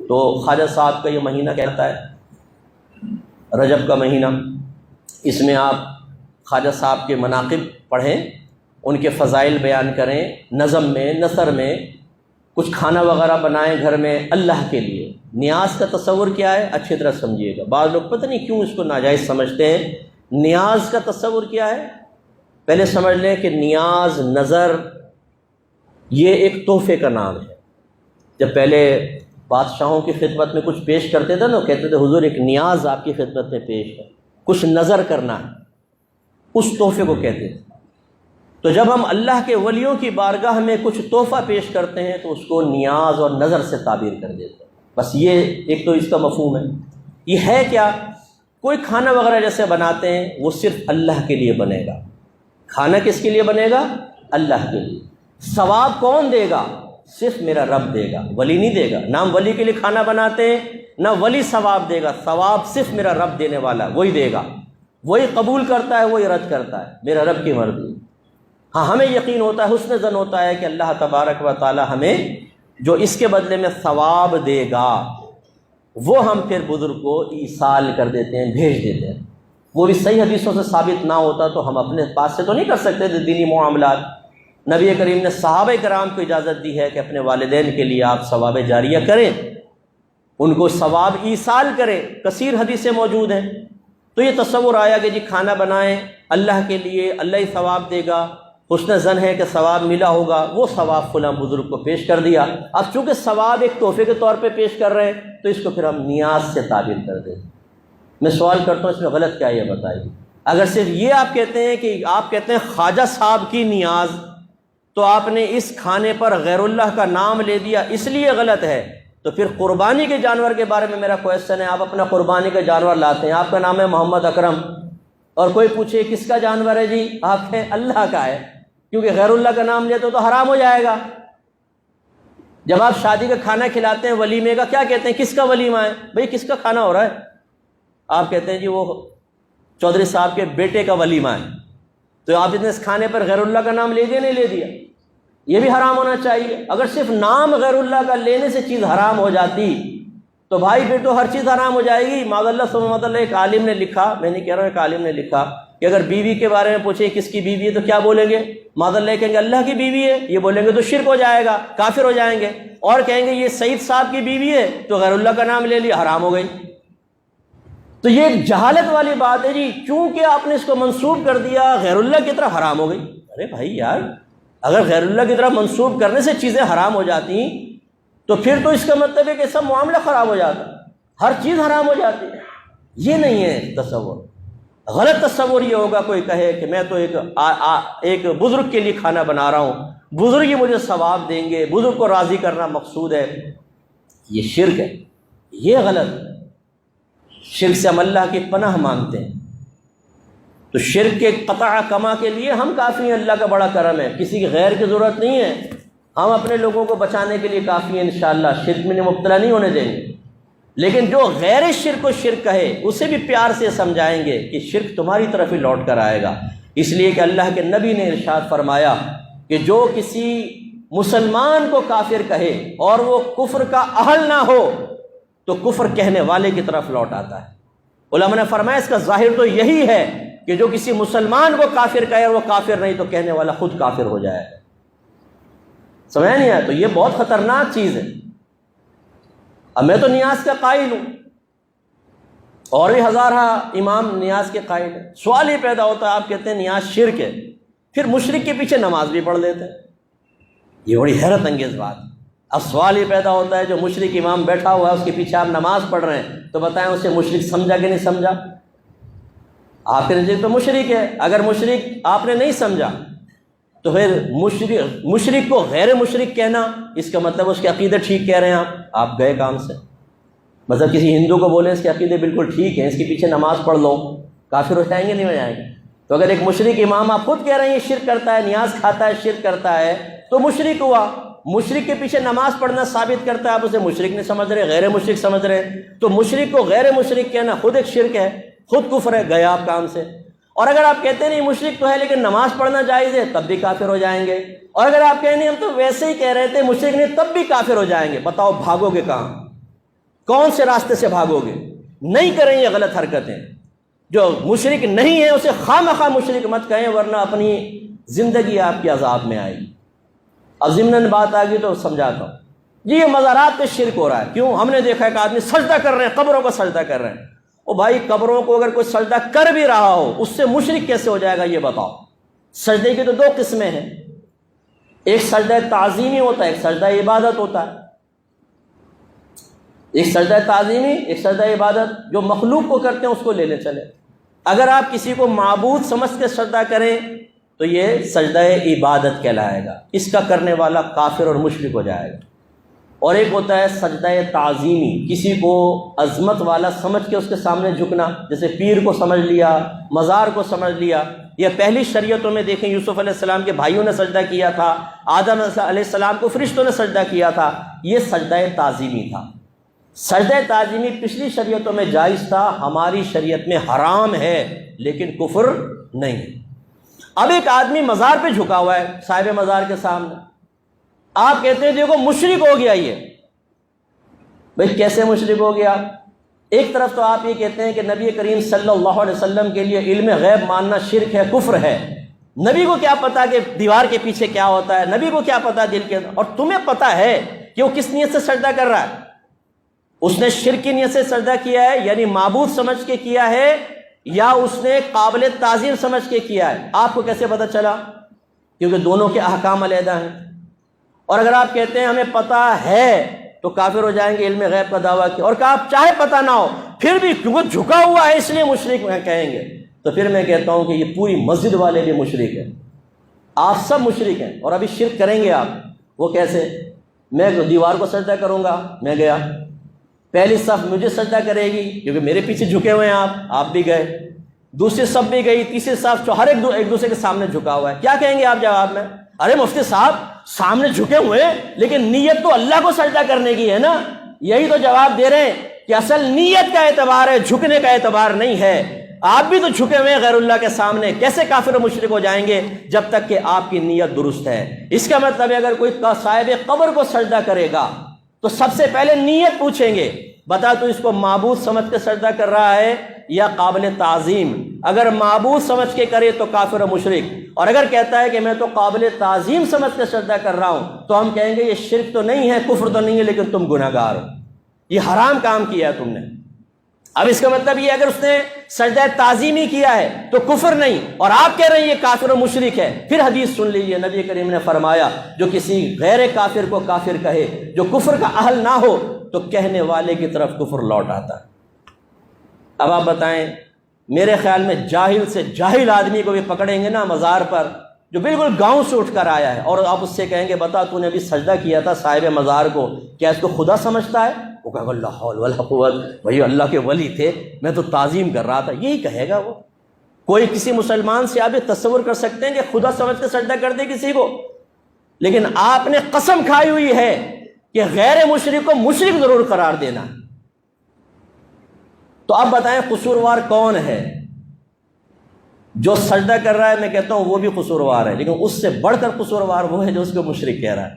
تو خواجہ صاحب کا یہ مہینہ کہتا ہے رجب کا مہینہ، اس میں آپ خواجہ صاحب کے مناقب پڑھیں، ان کے فضائل بیان کریں، نظم میں نثر میں کچھ کھانا وغیرہ بنائیں گھر میں اللہ کے لیے۔ نیاز کا تصور کیا ہے اچھی طرح سمجھیے گا، بعض لوگ پتہ نہیں کیوں اس کو ناجائز سمجھتے ہیں۔ نیاز کا تصور کیا ہے پہلے سمجھ لیں کہ نیاز، نظر، یہ ایک تحفے کا نام ہے۔ جب پہلے بادشاہوں کی خدمت میں کچھ پیش کرتے تھے نا، کہتے تھے حضور ایک نیاز آپ کی خدمت میں پیش ہے، کچھ نظر کرنا ہے، اس تحفے کو کہتے تھے۔ تو جب ہم اللہ کے ولیوں کی بارگاہ میں کچھ تحفہ پیش کرتے ہیں تو اس کو نیاز اور نظر سے تعبیر کر دیتے ہیں۔ بس یہ ایک تو اس کا مفہوم ہے۔ یہ ہے کیا؟ کوئی کھانا وغیرہ جیسے بناتے ہیں وہ صرف اللہ کے لیے بنے گا۔ کھانا کس کے لیے بنے گا؟ اللہ کے لیے۔ ثواب کون دے گا؟ صرف میرا رب دے گا، ولی نہیں دے گا۔ نام ولی کے لیے کھانا بناتے ہیں، نہ ولی ثواب دے گا، ثواب صرف میرا رب دینے والا وہی دے گا۔ وہی قبول کرتا ہے، وہی رد کرتا ہے، میرا رب کی مرضی۔ ہاں ہمیں یقین ہوتا ہے، حسن ظن ہوتا ہے کہ اللہ تبارک و تعالی ہمیں جو اس کے بدلے میں ثواب دے گا وہ ہم پھر بزرگ کو ایصال کر دیتے ہیں، بھیج دیتے ہیں۔ وہ بھی صحیح حدیثوں سے ثابت نہ ہوتا تو ہم اپنے پاس سے تو نہیں کر سکتے تھے دینی معاملات۔ نبی کریم نے صحابہ کرام کو اجازت دی ہے کہ اپنے والدین کے لیے آپ ثواب جاریہ کریں، ان کو ثواب ایصال کریں، کثیر حدیثیں موجود ہیں۔ تو یہ تصور آیا کہ جی کھانا بنائیں اللہ کے لیے، اللہ ہی ثواب دے گا، حسن ظن ہے کہ ثواب ملا ہوگا، وہ ثواب فلاں بزرگ کو پیش کر دیا۔ اب چونکہ ثواب ایک تحفے کے طور پہ پیش کر رہے ہیں تو اس کو پھر ہم نیاز سے تعبیر کر دیں۔ میں سوال کرتا ہوں اس میں غلط کیا ہے یہ بتائیے۔ اگر صرف یہ آپ کہتے ہیں کہ آپ کہتے ہیں خواجہ صاحب کی نیاز، تو آپ نے اس کھانے پر غیر اللہ کا نام لے دیا، اس لیے غلط ہے۔ تو پھر قربانی کے جانور کے بارے میں میرا کویسچن ہے، آپ اپنا قربانی کا جانور لاتے ہیں، آپ کا نام ہے محمد اکرم، اور کوئی پوچھے کس کا جانور ہے جی، آپ کہیں اللہ کا ہے، کیونکہ غیر اللہ کا نام لیتے تو حرام ہو جائے گا۔ جب آپ شادی کا کھانا کھلاتے ہیں ولیمے کا، کیا کہتے ہیں کس کا ولیمہ ہے؟ بھئی کس کا کھانا ہو رہا ہے؟ آپ کہتے ہیں جی وہ چودھری صاحب کے بیٹے کا ولیمہ ہے۔ تو آپ نے اس کھانے پر غیر اللہ کا نام لے دیا نہیں لے دیا؟ یہ بھی حرام ہونا چاہیے۔ اگر صرف نام غیر اللہ کا لینے سے چیز حرام ہو جاتی تو بھائی بیٹو ہر چیز حرام ہو جائے گی۔ معاذ اللہ ثم معاذ اللہ، ایک عالم نے لکھا، میں نہیں کہہ رہا ہوں، ایک عالم نے لکھا کہ اگر بیوی کے بارے میں پوچھیں کس کی بیوی ہے تو کیا بولیں گے؟ معاذ اللہ کہیں گے اللہ کی بیوی ہے، یہ بولیں گے تو شرک ہو جائے گا، کافر ہو جائیں گے۔ اور کہیں گے یہ سعید صاحب کی بیوی ہے تو غیر اللہ کا نام لے لیا، حرام ہو گئی۔ تو یہ ایک جہالت والی بات ہے جی، چونکہ آپ نے اس کو منسوب کر دیا غیر اللہ کی طرف، حرام ہو گئی۔ ارے بھائی یار، اگر غیر اللہ کی طرف منسوب کرنے سے چیزیں حرام ہو جاتی تو پھر تو اس کا مطلب ہے کہ سب معاملہ خراب ہو جاتا، ہر چیز حرام ہو جاتی۔ یہ نہیں ہے تصور۔ غلط تصور یہ ہوگا کوئی کہے کہ میں تو ایک بزرگ کے لیے کھانا بنا رہا ہوں، بزرگ ہی مجھے ثواب دیں گے، بزرگ کو راضی کرنا مقصود ہے، یہ شرک ہے، یہ غلط۔ شرک سے ہم اللہ کی پناہ مانگتے ہیں۔ تو شرک کے قطع کما کے لیے ہم کافی ہیں، اللہ کا بڑا کرم ہے، کسی کی غیر کی ضرورت نہیں ہے، ہم اپنے لوگوں کو بچانے کے لیے کافی ہیں، انشاءاللہ شرک میں مبتلا نہیں ہونے دیں گے۔ لیکن جو غیر شرک کو شرک کہے اسے بھی پیار سے سمجھائیں گے کہ شرک تمہاری طرف ہی لوٹ کر آئے گا، اس لیے کہ اللہ کے نبی نے ارشاد فرمایا کہ جو کسی مسلمان کو کافر کہے اور وہ کفر کا اہل نہ ہو تو کفر کہنے والے کی طرف لوٹ آتا ہے۔ علماء نے فرمایا اس کا ظاہر تو یہی ہے کہ جو کسی مسلمان کو کافر کہے اور وہ کافر نہیں تو کہنے والا خود کافر ہو جائے۔ سمجھ نہیں آیا؟ تو یہ بہت خطرناک چیز ہے۔ اب میں تو نیاز کا قائل ہوں، اور بھی ہزارہ امام نیاز کے قائل ہیں۔ سوال یہ پیدا ہوتا ہے، آپ کہتے ہیں نیاز شرک ہے، پھر مشرک کے پیچھے نماز بھی پڑھ لیتے ہیں، یہ بڑی حیرت انگیز بات ہے۔ اب سوال یہ پیدا ہوتا ہے جو مشرک امام بیٹھا ہوا ہے اس کے پیچھے آپ نماز پڑھ رہے ہیں تو بتائیں اسے مشرک سمجھا کہ نہیں سمجھا؟ آپ کے نزدیک تو مشرک ہے۔ اگر مشرک آپ نے نہیں سمجھا تو پھر مشرک کو غیر مشرک کہنا، اس کا مطلب اس کے عقیدے ٹھیک کہہ رہے ہیں آپ گئے کام سے۔ مطلب کسی ہندو کو بولیں اس کے عقیدے بالکل ٹھیک ہیں، اس کے پیچھے نماز پڑھ لو، کافر ہو جائیں گے نہیں ہو جائیں گے؟ تو اگر ایک مشرک امام آپ خود کہہ رہے ہیں یہ شرک کرتا ہے، نیاز کھاتا ہے، شرک کرتا ہے، تو مشرک ہوا۔ مشرک کے پیچھے نماز پڑھنا ثابت کرتا ہے آپ اسے مشرک نہیں سمجھ رہے، غیر مشرک سمجھ رہے ہیں، تو مشرک کو غیر مشرک کہنا خود ایک شرک ہے، خود کفر ہے، گئے آپ کام سے۔ اور اگر آپ کہتے ہیں نہیں مشرک تو ہے لیکن نماز پڑھنا جائز ہے، تب بھی کافر ہو جائیں گے۔ اور اگر آپ کہیں نہیں ہم تو ویسے ہی کہہ رہے تھے مشرک نہیں، تب بھی کافر ہو جائیں گے۔ بتاؤ بھاگو گے کہاں؟ کون سے راستے سے بھاگو گے؟ نہیں کریں یہ غلط حرکتیں. جو مشرک نہیں ہے اسے خواہ مشرک مت کہیں، ورنہ اپنی زندگی آپ کی عذاب میں آئے گی. اب ضمناً بات آ گئی تو سمجھاتا ہوں. جی یہ مزارات پہ شرک ہو رہا ہے. کیوں؟ ہم نے دیکھا ہے کہ آدمی سجدہ کر رہے ہیں، قبروں کو سجدہ کر رہے ہیں. او بھائی قبروں کو اگر کوئی سجدہ کر بھی رہا ہو اس سے مشرک کیسے ہو جائے گا یہ بتاؤ. سجدے کی تو دو قسمیں ہیں، ایک سجدہ تعظیمی ہوتا ہے، ایک سجدہ عبادت ہوتا ہے. ایک سجدہ تعظیمی، ایک سجدہ عبادت. جو مخلوق کو کرتے ہیں اس کو لینے چلے. اگر آپ کسی کو معبود سمجھ کے سجدہ کریں تو یہ سجدہ عبادت کہلائے گا، اس کا کرنے والا کافر اور مشرک ہو جائے گا. اور ایک ہوتا ہے سجدہ تعظیمی، کسی کو عظمت والا سمجھ کے اس کے سامنے جھکنا، جیسے پیر کو سمجھ لیا، مزار کو سمجھ لیا. یہ پہلی شریعتوں میں دیکھیں یوسف علیہ السلام کے بھائیوں نے سجدہ کیا تھا، آدم علیہ السلام کو فرشتوں نے سجدہ کیا تھا. یہ سجدہ تعظیمی تھا. سجدہ تعظیمی پچھلی شریعتوں میں جائز تھا، ہماری شریعت میں حرام ہے لیکن کفر نہیں. اب ایک آدمی مزار پہ جھکا ہوا ہے صاحب مزار کے سامنے، آپ کہتے ہیں دیکھو مشرک ہو گیا. یہ بھئی کیسے مشرک ہو گیا؟ ایک طرف تو آپ یہ کہتے ہیں کہ نبی کریم صلی اللہ علیہ وسلم کے لیے علم غیب ماننا شرک ہے، کفر ہے. نبی کو کیا پتا کہ دیوار کے پیچھے کیا ہوتا ہے، نبی کو کیا پتا دل کے، اور تمہیں پتا ہے کہ وہ کس نیت سے سجدہ کر رہا ہے. اس نے شرک کی نیت سے سجدہ کیا ہے یعنی معبود سمجھ کے کیا ہے، یا اس نے قابل تعظیم سمجھ کے کیا ہے. آپ کو کیسے پتہ چلا؟ کیونکہ دونوں کے احکام علیحدہ ہیں. اور اگر آپ کہتے ہیں ہمیں پتہ ہے تو کافر ہو جائیں گے علم غیب کا دعویٰ کیا. اور کہ آپ چاہے پتہ نہ ہو پھر بھی کیونکہ جھکا ہوا ہے اس لیے مشرک کہیں گے. تو پھر میں کہتا ہوں کہ یہ پوری مسجد والے بھی مشرک ہیں، آپ سب مشرک ہیں. اور ابھی شرک کریں گے آپ. وہ کیسے؟ میں دیوار کو سجدہ کروں گا، میں گیا، پہلی صف مجھے سجدہ کرے گی کیونکہ میرے پیچھے جھکے ہوئے ہیں آپ بھی گئے، دوسری صف بھی گئی، تیسری صف، ہر ایک دوسرے کے سامنے جھکا ہوا ہے. کیا کہیں گے آپ جواب میں؟ ارے مفتی صاحب سامنے جھکے ہوئے لیکن نیت تو اللہ کو سجدہ کرنے کی ہے نا. یہی تو جواب دے رہے ہیں کہ اصل نیت کا اعتبار ہے، جھکنے کا اعتبار نہیں ہے. آپ بھی تو جھکے ہوئے ہیں غیر اللہ کے سامنے، کیسے کافر و مشرک ہو جائیں گے جب تک کہ آپ کی نیت درست ہے. اس کا مطلب ہے اگر کوئی صاحب قبر کو سجدہ کرے گا تو سب سے پہلے نیت پوچھیں گے، بتا تو اس کو معبود سمجھ کے سجدہ کر رہا ہے یا قابل تعظیم. اگر معبود سمجھ کے کرے تو کافر و مشرک، اور اگر کہتا ہے کہ میں تو قابل تعظیم سمجھ کے سجدہ کر رہا ہوں تو ہم کہیں گے یہ شرک تو نہیں ہے، کفر تو نہیں ہے، لیکن تم گناہگار ہو، یہ حرام کام کیا ہے تم نے. اب اس کا مطلب یہ اگر اس نے سجدہ تعظیمی کیا ہے تو کفر نہیں، اور آپ کہہ رہے ہیں یہ کافر و مشرک ہے. پھر حدیث سن لیجیے، نبی کریم نے فرمایا جو کسی غیر کافر کو کافر کہے، جو کفر کا اہل نہ ہو، تو کہنے والے کی طرف کفر لوٹ آتا ہے. اب آپ بتائیں، میرے خیال میں جاہل سے جاہل آدمی کو بھی پکڑیں گے نا مزار پر، جو بالکل گاؤں سے اٹھ کر آیا ہے، اور آپ اس سے کہیں گے بتا تو نے ابھی سجدہ کیا تھا صاحب مزار کو، کیا اس کو خدا سمجھتا ہے؟ وہ کہے گا لا حول ولا قوت، وہی اللہ کے ولی تھے، میں تو تعظیم کر رہا تھا. یہی کہے گا وہ. کوئی کسی مسلمان سے آپ تصور کر سکتے ہیں کہ خدا سمجھ کے سجدہ کر دے کسی کو؟ لیکن آپ نے قسم کھائی ہوئی ہے کہ غیر مشرک کو مشرک ضرور قرار دینا. تو اب بتائیں قصوروار کون ہے؟ جو سجدہ کر رہا ہے میں کہتا ہوں وہ بھی قصوروار ہے، لیکن اس سے بڑھ کر قصوروار وہ ہے جو اس کو مشرک کہہ رہا ہے.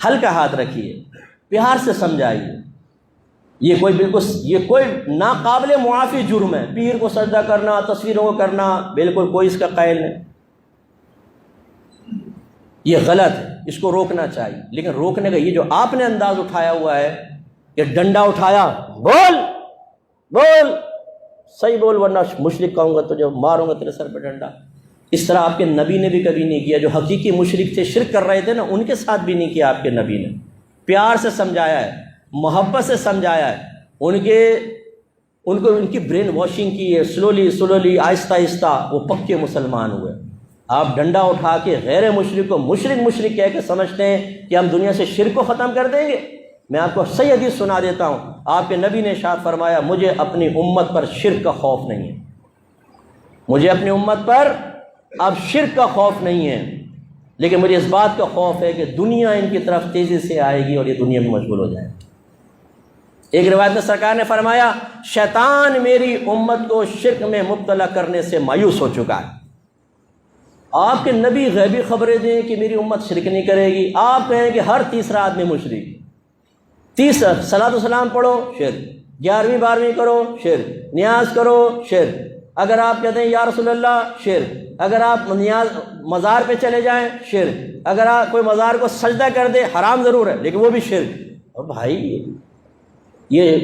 ہلکا ہاتھ رکھیے، پیار سے سمجھائیے. یہ کوئی ناقابل معافی جرم ہے. پیر کو سجدہ کرنا، تصویروں کو کرنا، بالکل کوئی اس کا قائل نہیں. یہ غلط ہے، اس کو روکنا چاہیے. لیکن روکنے کا یہ جو آپ نے انداز اٹھایا ہوا ہے کہ ڈنڈا اٹھایا، بول صحیح بول ورنہ مشرک کہوں گا تو جو ماروں گا تیرے سر پہ ڈنڈا. اس طرح آپ کے نبی نے بھی کبھی نہیں کیا. جو حقیقی مشرک تھے، شرک کر رہے تھے نا، ان کے ساتھ بھی نہیں کیا آپ کے نبی نے. پیار سے سمجھایا ہے، محبت سے سمجھایا ہے. ان کی برین واشنگ کی ہے، سلولی آہستہ آہستہ وہ پکے مسلمان ہوئے. آپ ڈنڈا اٹھا کے غیر مشرک کو مشرک کہہ کے سمجھتے ہیں کہ ہم دنیا سے شرک کو ختم کر دیں گے. میں آپ کو صحیح حدیث سنا دیتا ہوں. آپ کے نبی نے ارشاد فرمایا مجھے اپنی امت پر شرک کا خوف نہیں ہے. مجھے اپنی امت پر اب شرک کا خوف نہیں ہے، لیکن مجھے اس بات کا خوف ہے کہ دنیا ان کی طرف تیزی سے آئے گی اور یہ دنیا میں مشغول ہو جائے. ایک روایت میں سرکار نے فرمایا شیطان میری امت کو شرک میں مبتلا کرنے سے مایوس ہو چکا ہے. آپ کے نبی غیبی خبریں دیں کہ میری امت شرک نہیں کرے گی، آپ کہیں کہ ہر تیسرا آدمی مشرک. 30 صلاۃ و سلام پڑھو شرک، 11ویں 12ویں کرو شرک، نیاز کرو شرک، اگر آپ کہتے ہیں یا رسول اللہ شرک، اگر آپ نیاز مزار پہ چلے جائیں شرک، اگر آپ کوئی مزار کو سجدہ کر دے حرام ضرور ہے لیکن وہ بھی شرک۔ اور بھائی یہ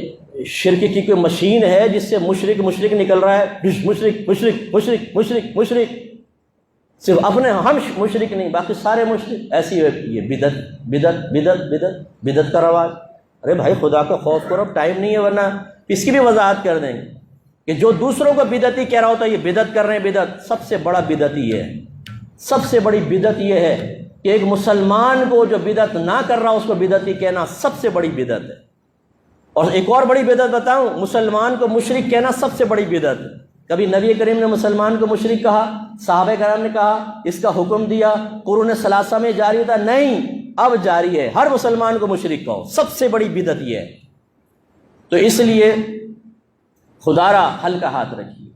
شرک کی کوئی مشین ہے جس سے مشرک نکل رہا ہے، مشرک مشرک مشرک مشرک مشرک، صرف اپنے ہم مشرک نہیں باقی سارے مشرک، ایسی ہے یہ بدعت بدعت بدعت بدعت بدعت کا رواج۔ ارے بھائی خدا کا خوف کرو، ٹائم نہیں ہے ورنہ اس کی بھی وضاحت کر دیں گے کہ جو دوسروں کو بدعتی کہہ رہا ہوتا ہے یہ بدعت کر رہے ہیں، بدعت سب سے بڑا بدعت یہ ہے، سب سے بڑی بدعت یہ ہے کہ ایک مسلمان کو جو بدعت نہ کر رہا اس کو بدعتی کہنا سب سے بڑی بدعت ہے۔ اور ایک اور بڑی بدعت بتاؤں، مسلمان کو مشرک کہنا سب سے بڑی بدعت ہے۔ کبھی نبی کریم نے مسلمان کو مشرک کہا؟ صحابہ کرام نے کہا؟ اس کا حکم دیا؟ قرون ثلاثہ میں جاری تھا؟ نہیں، اب جاری ہے، ہر مسلمان کو مشرک کہو، سب سے بڑی بدعت یہ ہے۔ تو اس لیے خدا را ہلکا ہاتھ رکھیے،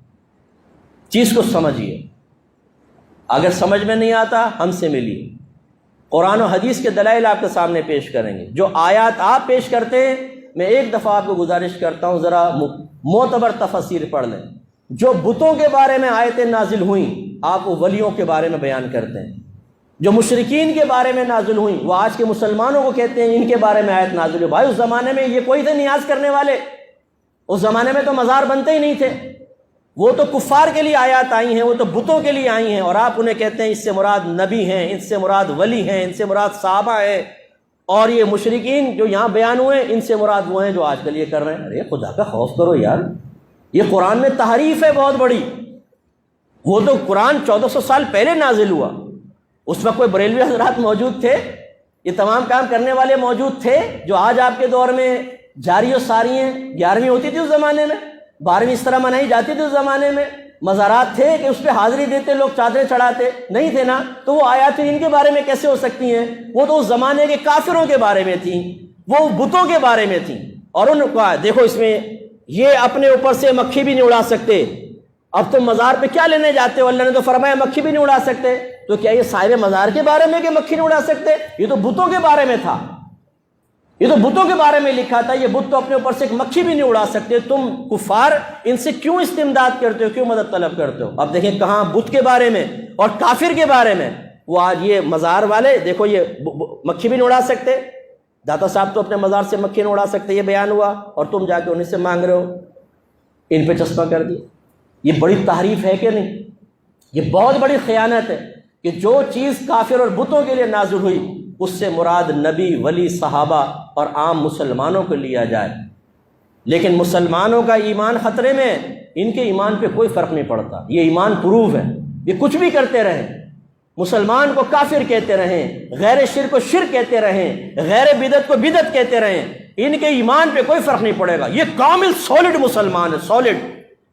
چیز کو سمجھیے، اگر سمجھ میں نہیں آتا ہم سے ملیے، قرآن و حدیث کے دلائل آپ کے سامنے پیش کریں گے۔ جو آیات آپ پیش کرتے ہیں میں ایک دفعہ آپ کو گزارش کرتا ہوں ذرا معتبر تفسیر پڑھ لیں۔ جو بتوں کے بارے میں آیتیں نازل ہوئیں آپ وہ ولیوں کے بارے میں بیان کرتے ہیں، جو مشرکین کے بارے میں نازل ہوئیں وہ آج کے مسلمانوں کو کہتے ہیں ان کے بارے میں آیت نازل ہوئی۔ بھائی اس زمانے میں یہ کوئی تھے نیاز کرنے والے؟ اس زمانے میں تو مزار بنتے ہی نہیں تھے، وہ تو کفار کے لیے آیات آئی ہیں، وہ تو بتوں کے لیے آئی ہیں، اور آپ انہیں کہتے ہیں اس سے مراد نبی ہیں، ان سے مراد ولی ہیں، ان سے مراد صحابہ ہیں، اور یہ مشرکین جو یہاں بیان ہوئے ان سے مراد وہ ہیں جو آج کل یہ کر رہے ہیں۔ ارے خدا کا خوف کرو یار، یہ قرآن میں تحریف ہے بہت بڑی۔ وہ تو قرآن 1400 سال پہلے نازل ہوا، اس وقت کوئی بریلوی حضرات موجود تھے؟ یہ تمام کام کرنے والے موجود تھے جو آج آپ کے دور میں جاری و ساری ہیں؟ 11ویں ہوتی تھی اس زمانے میں، 12ویں اس طرح منائی جاتی تھی اس زمانے میں؟ مزارات تھے کہ اس پہ حاضری دیتے لوگ، چادریں چڑھاتے؟ نہیں تھے نا، تو وہ آیات ان کے بارے میں کیسے ہو سکتی ہیں؟ وہ تو اس زمانے کے کافروں کے بارے میں تھیں، وہ بتوں کے بارے میں تھیں۔ اور ان کو دیکھو اس میں یہ اپنے اوپر سے مکھی بھی نہیں اڑا سکتے، اب تم مزار پہ کیا لینے جاتے ہو؟ اللہ نے تو فرمایا مکھی بھی نہیں اڑا سکتے، تو کیا یہ صاحب مزار کے بارے میں کہ مکھی نہیں اڑا سکتے؟ یہ تو بتوں کے بارے میں تھا، یہ تو بتوں کے بارے میں لکھا تھا، یہ بت تو اپنے اوپر سے ایک مکھی بھی نہیں اڑا سکتے، تم کفار ان سے کیوں استمداد کرتے ہو، کیوں مدد طلب کرتے ہو؟ اب دیکھیں کہاں بت کے بارے میں اور کافر کے بارے میں، وہ آج یہ مزار والے دیکھو یہ مکھی بھی نہیں اڑا سکتے، داتا صاحب تو اپنے مزار سے مکھی نہیں اڑا سکتے، یہ بیان ہوا، اور تم جا کے انہیں سے مانگ رہے ہو، ان پہ چسپاں کر دی۔ یہ بڑی تحریف ہے کہ نہیں؟ یہ بہت بڑی خیانت ہے کہ جو چیز کافر اور بتوں کے لیے نازل ہوئی اس سے مراد نبی، ولی، صحابہ اور عام مسلمانوں کو لیا جائے، لیکن مسلمانوں کا ایمان خطرے میں، ان کے ایمان پہ کوئی فرق نہیں پڑتا، یہ ایمان پروف ہے، یہ کچھ بھی کرتے رہیں، مسلمان کو کافر کہتے رہیں، غیر شرک کو شرک کہتے رہیں، غیر بدعت کو بدعت کہتے رہیں، ان کے ایمان پہ کوئی فرق نہیں پڑے گا، یہ کامل سالڈ مسلمان ہے، سالڈ،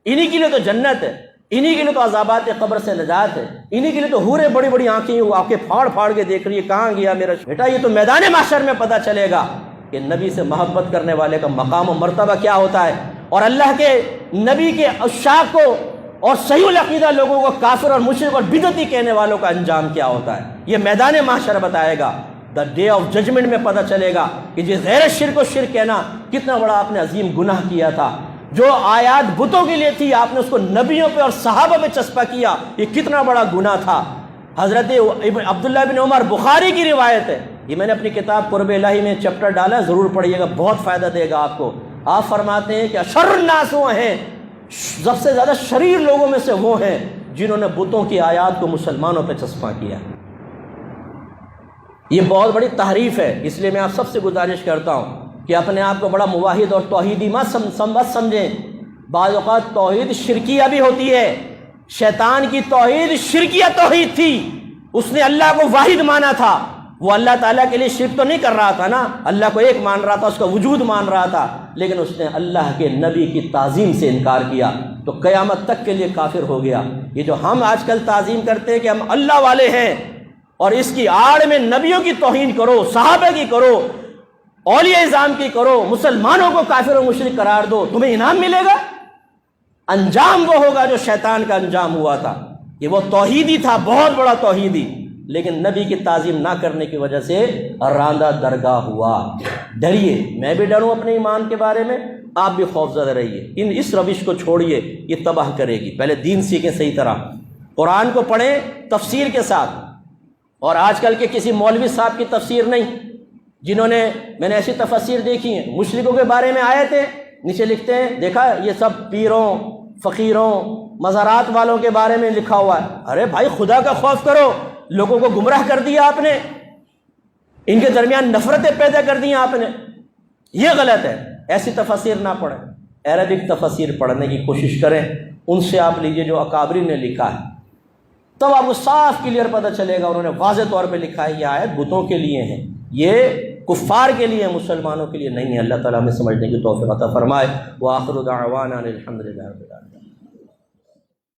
انہی کے لیے تو جنت ہے، انہی کے لیے تو عذابات قبر سے نجات ہے، انہی کے لیے تو حوریں بڑی بڑی آنکھیں آنکھیں پھاڑ پھاڑ کے دیکھ رہی ہے کہاں گیا میرا بیٹا۔ یہ تو میدان محشر میں پتہ چلے گا کہ نبی سے محبت کرنے والے کا مقام و مرتبہ کیا ہوتا ہے، اور اللہ کے نبی کے عشاق کو اور صحیح العقیدہ لوگوں کو کافر اور مشرک اور بدعتی کہنے والوں کا انجام کیا ہوتا ہے، یہ میدان محشر بتائے گا۔ دا ڈے آف ججمنٹ میں پتہ چلے گا کہ جس غیر شرک و شرک کہنا کتنا بڑا آپ نے عظیم گناہ کیا تھا، جو آیات بتوں کے لیے تھی آپ نے اس کو نبیوں پہ اور صحابہ پہ چسپا کیا، یہ کتنا بڑا گناہ تھا۔ حضرت عبداللہ بن عمر، بخاری کی روایت ہے، یہ میں نے اپنی کتاب قرب الہی میں چیپٹر ڈالا ہے، ضرور پڑھیے گا، بہت فائدہ دے گا آپ کو۔ آپ فرماتے ہیں کہ اشر الناس وہ ہیں، سب سے زیادہ شریر لوگوں میں سے وہ ہیں جنہوں نے بتوں کی آیات کو مسلمانوں پہ چسپاں کیا۔ یہ بہت بڑی تحریف ہے، اس لیے میں آپ سب سے گزارش کرتا ہوں کہ اپنے آپ کو بڑا موحد اور توحیدی مت سمجھیں۔ بعض اوقات توحید شرکیہ بھی ہوتی ہے، شیطان کی توحید شرکیہ توحید تھی، اس نے اللہ کو واحد مانا تھا، وہ اللہ تعالیٰ کے لیے شرک تو نہیں کر رہا تھا نا، اللہ کو ایک مان رہا تھا، اس کا وجود مان رہا تھا، لیکن اس نے اللہ کے نبی کی تعظیم سے انکار کیا تو قیامت تک کے لیے کافر ہو گیا۔ یہ جو ہم آج کل تعظیم کرتے ہیں کہ ہم اللہ والے ہیں، اور اس کی آڑ میں نبیوں کی توہین کرو، صحابہ کی کرو، اولیاء اعظام کی کرو، مسلمانوں کو کافر و مشرک قرار دو، تمہیں انعام ملے گا؟ انجام وہ ہوگا جو شیطان کا انجام ہوا تھا، یہ وہ توحیدی تھا، بہت بڑا توحیدی، لیکن نبی کی تعظیم نہ کرنے کی وجہ سے راندہ درگاہ ہوا۔ ڈریے، میں بھی ڈروں اپنے ایمان کے بارے میں، آپ بھی خوف زدہ رہیے۔ اس روش کو چھوڑیے، یہ تباہ کرے گی۔ پہلے دین سیکھیں صحیح طرح، قرآن کو پڑھیں تفسیر کے ساتھ، اور آج کل کے کسی مولوی صاحب کی تفسیر نہیں، جنہوں نے، میں نے ایسی تفسیر دیکھی ہیں، مشرکوں کے بارے میں آئے تھے، نیچے لکھتے ہیں دیکھا یہ سب پیروں، فقیروں، مزارات والوں کے بارے میں لکھا ہوا ہے۔ ارے بھائی خدا کا خوف کرو، لوگوں کو گمراہ کر دیا آپ نے، ان کے درمیان نفرتیں پیدا کر دی آپ نے، یہ غلط ہے۔ ایسی تفسیر نہ پڑھیں، عربک تفسیر پڑھنے کی کوشش کریں، ان سے آپ لیجئے جو اکابرین نے لکھا ہے، تب آپ کو صاف کلیئر پتہ چلے گا۔ انہوں نے واضح طور پہ لکھا ہے یہ آیت بتوں کے لیے ہیں، یہ کفار کے لیے، مسلمانوں کے لیے نہیں ہے۔ اللہ تعالیٰ ہمیں سمجھنے کی توفیق عطا فرمائے۔ وآخر دعوانا الحمد للہ رب العالمین۔